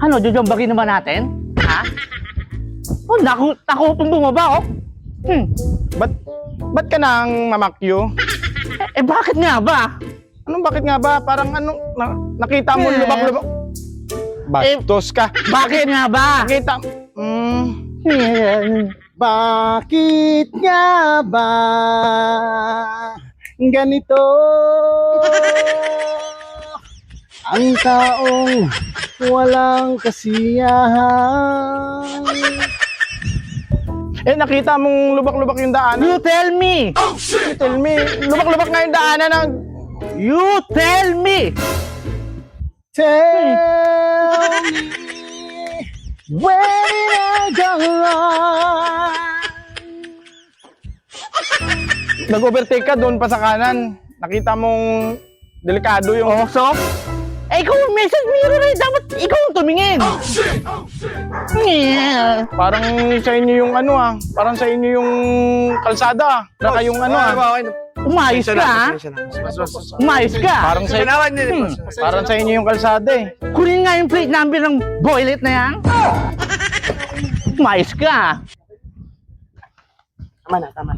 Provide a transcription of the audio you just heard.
Ano, jujumbagin naman natin? Ha? Oh, naku pong bumaba, oh. Ba't ka nang mamakyo? Bakit nga ba? Anong bakit nga ba? Parang nakita mo lubak-lubak. Bastos ka. Bakit nga ba? Nakita Bakit nga ba ganito ang taong walang kasiyahan? nakita mong lubak-lubak yung daanan. You tell me! You tell me, lubak-lubak nga yung daanan ng... You tell me! Tell me where did I go wrong? Nag-overtake ka doon pa sa kanan. Nakita mong delikado yung... Oh, so? Ikaw ang message mirror eh. Dapat ikaw ang tumingin. Yeah. Parang sa inyo yung parang sa inyo yung kalsada. Saka yung Umayos ka, ha? Umayos ka. Parang sa inyo yung kalsada eh. Kunin nga yung plate number ng boylet na yan. Umayos ka. Tama na, tama.